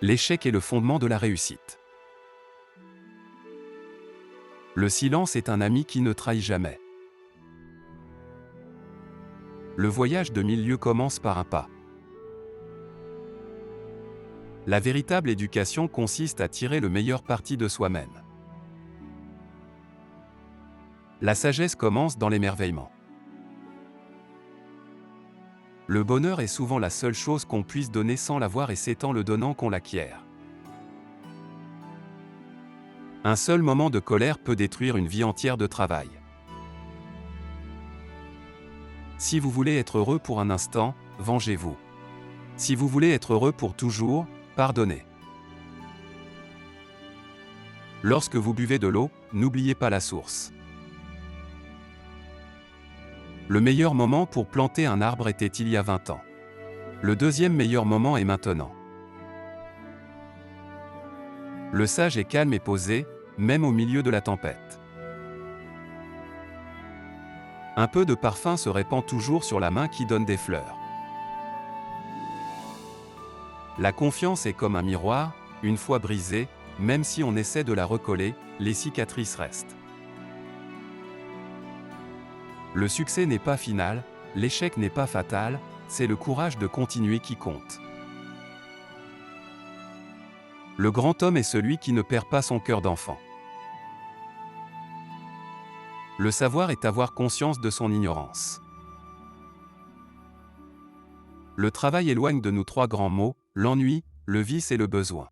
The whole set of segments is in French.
L'échec est le fondement de la réussite. Le silence est un ami qui ne trahit jamais. Le voyage de 1000 lieues commence par un pas. La véritable éducation consiste à tirer le meilleur parti de soi-même. La sagesse commence dans l'émerveillement. Le bonheur est souvent la seule chose qu'on puisse donner sans l'avoir et c'est en le donnant qu'on l'acquiert. Un seul moment de colère peut détruire une vie entière de travail. Si vous voulez être heureux pour un instant, vengez-vous. Si vous voulez être heureux pour toujours, pardonnez. Lorsque vous buvez de l'eau, n'oubliez pas la source. Le meilleur moment pour planter un arbre était il y a 20 ans. Le deuxième meilleur moment est maintenant. Le sage est calme et posé, même au milieu de la tempête. Un peu de parfum se répand toujours sur la main qui donne des fleurs. La confiance est comme un miroir, une fois brisée, même si on essaie de la recoller, les cicatrices restent. Le succès n'est pas final, l'échec n'est pas fatal, c'est le courage de continuer qui compte. Le grand homme est celui qui ne perd pas son cœur d'enfant. Le savoir est avoir conscience de son ignorance. Le travail éloigne de nous 3 grands mots, l'ennui, le vice et le besoin.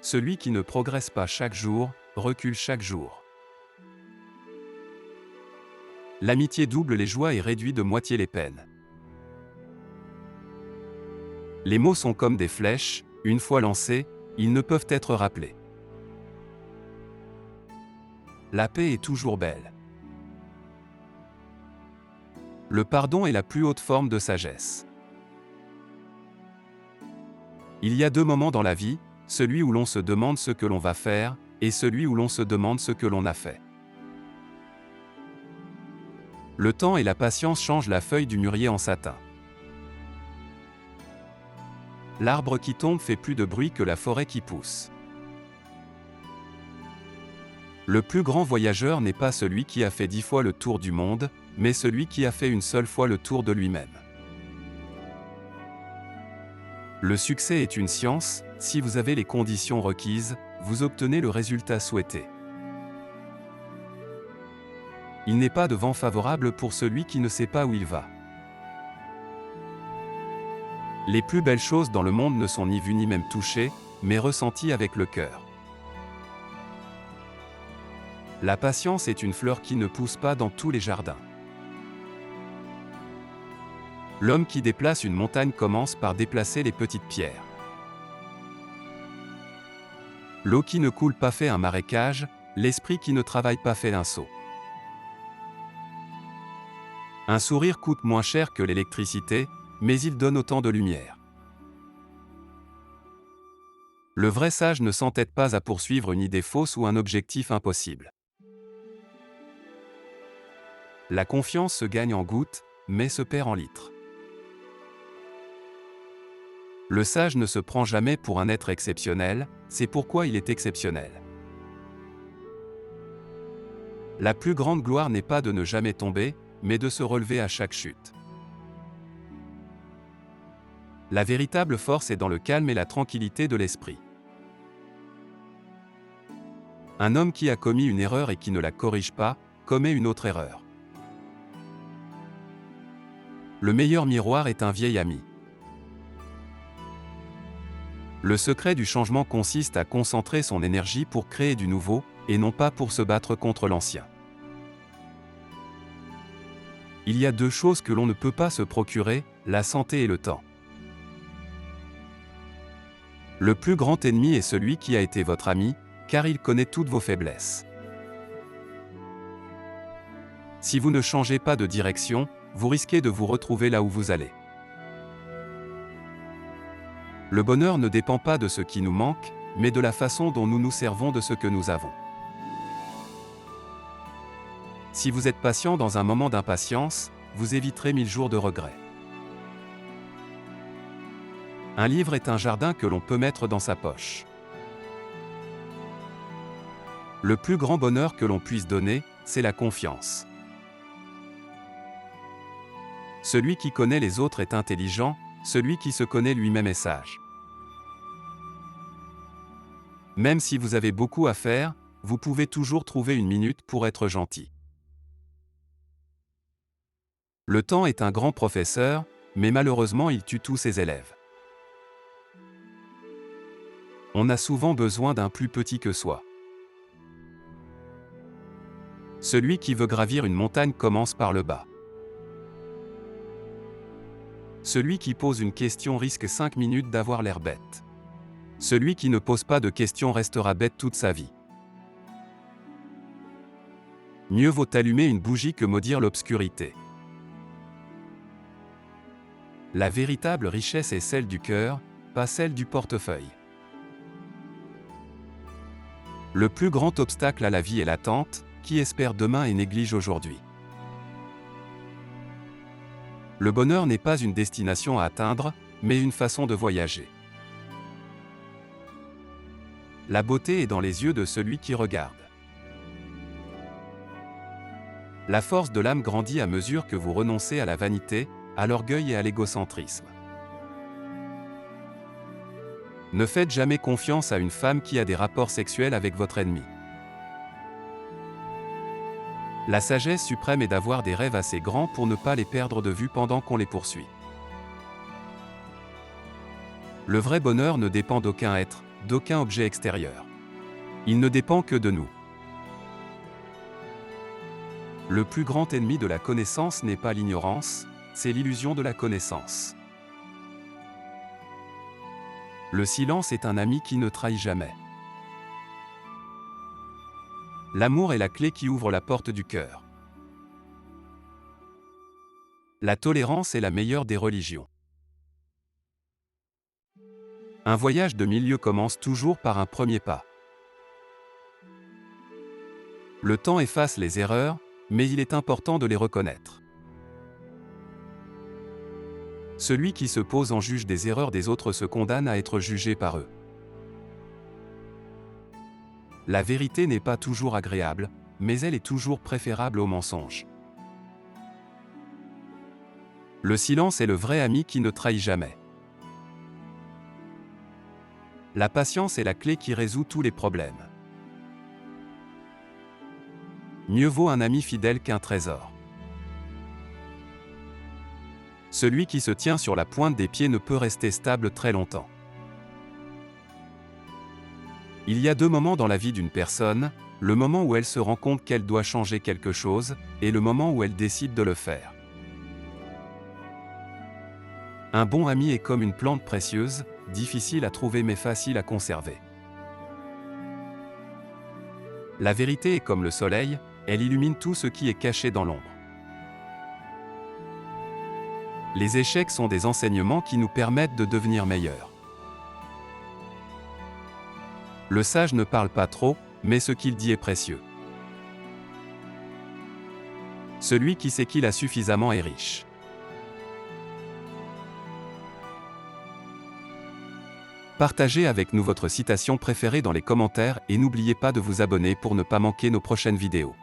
Celui qui ne progresse pas chaque jour, recule chaque jour. L'amitié double les joies et réduit de moitié les peines. Les mots sont comme des flèches, une fois lancés, ils ne peuvent être rappelés. La paix est toujours belle. Le pardon est la plus haute forme de sagesse. Il y a 2 moments dans la vie, celui où l'on se demande ce que l'on va faire, et celui où l'on se demande ce que l'on a fait. Le temps et la patience changent la feuille du mûrier en satin. L'arbre qui tombe fait plus de bruit que la forêt qui pousse. Le plus grand voyageur n'est pas celui qui a fait 10 fois le tour du monde, mais celui qui a fait une seule fois le tour de lui-même. Le succès est une science, si vous avez les conditions requises, vous obtenez le résultat souhaité. Il n'est pas de vent favorable pour celui qui ne sait pas où il va. Les plus belles choses dans le monde ne sont ni vues ni même touchées, mais ressenties avec le cœur. La patience est une fleur qui ne pousse pas dans tous les jardins. L'homme qui déplace une montagne commence par déplacer les petites pierres. L'eau qui ne coule pas fait un marécage, l'esprit qui ne travaille pas fait un seau. Un sourire coûte moins cher que l'électricité, mais il donne autant de lumière. Le vrai sage ne s'entête pas à poursuivre une idée fausse ou un objectif impossible. La confiance se gagne en gouttes, mais se perd en litres. Le sage ne se prend jamais pour un être exceptionnel, c'est pourquoi il est exceptionnel. La plus grande gloire n'est pas de ne jamais tomber, mais de se relever à chaque chute. La véritable force est dans le calme et la tranquillité de l'esprit. Un homme qui a commis une erreur et qui ne la corrige pas, commet une autre erreur. Le meilleur miroir est un vieil ami. Le secret du changement consiste à concentrer son énergie pour créer du nouveau, et non pas pour se battre contre l'ancien. Il y a 2 choses que l'on ne peut pas se procurer, la santé et le temps. Le plus grand ennemi est celui qui a été votre ami, car il connaît toutes vos faiblesses. Si vous ne changez pas de direction, vous risquez de vous retrouver là où vous allez. Le bonheur ne dépend pas de ce qui nous manque, mais de la façon dont nous nous servons de ce que nous avons. Si vous êtes patient dans un moment d'impatience, vous éviterez 1000 jours de regrets. Un livre est un jardin que l'on peut mettre dans sa poche. Le plus grand bonheur que l'on puisse donner, c'est la confiance. Celui qui connaît les autres est intelligent, celui qui se connaît lui-même est sage. Même si vous avez beaucoup à faire, vous pouvez toujours trouver une minute pour être gentil. Le temps est un grand professeur, mais malheureusement il tue tous ses élèves. On a souvent besoin d'un plus petit que soi. Celui qui veut gravir une montagne commence par le bas. Celui qui pose une question risque 5 minutes d'avoir l'air bête. Celui qui ne pose pas de questions restera bête toute sa vie. Mieux vaut allumer une bougie que maudire l'obscurité. La véritable richesse est celle du cœur, pas celle du portefeuille. Le plus grand obstacle à la vie est l'attente, qui espère demain et néglige aujourd'hui. Le bonheur n'est pas une destination à atteindre, mais une façon de voyager. La beauté est dans les yeux de celui qui regarde. La force de l'âme grandit à mesure que vous renoncez à la vanité, à l'orgueil et à l'égocentrisme. Ne faites jamais confiance à une femme qui a des rapports sexuels avec votre ennemi. La sagesse suprême est d'avoir des rêves assez grands pour ne pas les perdre de vue pendant qu'on les poursuit. Le vrai bonheur ne dépend d'aucun être, d'aucun objet extérieur. Il ne dépend que de nous. Le plus grand ennemi de la connaissance n'est pas l'ignorance, c'est l'illusion de la connaissance. Le silence est un ami qui ne trahit jamais. L'amour est la clé qui ouvre la porte du cœur. La tolérance est la meilleure des religions. Un voyage de milieu commence toujours par un premier pas. Le temps efface les erreurs, mais il est important de les reconnaître. Celui qui se pose en juge des erreurs des autres se condamne à être jugé par eux. La vérité n'est pas toujours agréable, mais elle est toujours préférable au mensonge. Le silence est le vrai ami qui ne trahit jamais. La patience est la clé qui résout tous les problèmes. Mieux vaut un ami fidèle qu'un trésor. Celui qui se tient sur la pointe des pieds ne peut rester stable très longtemps. Il y a deux moments dans la vie d'une personne, le moment où elle se rend compte qu'elle doit changer quelque chose, et le moment où elle décide de le faire. Un bon ami est comme une plante précieuse, difficile à trouver mais facile à conserver. La vérité est comme le soleil, elle illumine tout ce qui est caché dans l'ombre. Les échecs sont des enseignements qui nous permettent de devenir meilleurs. Le sage ne parle pas trop, mais ce qu'il dit est précieux. Celui qui sait qu'il a suffisamment est riche. Partagez avec nous votre citation préférée dans les commentaires et n'oubliez pas de vous abonner pour ne pas manquer nos prochaines vidéos.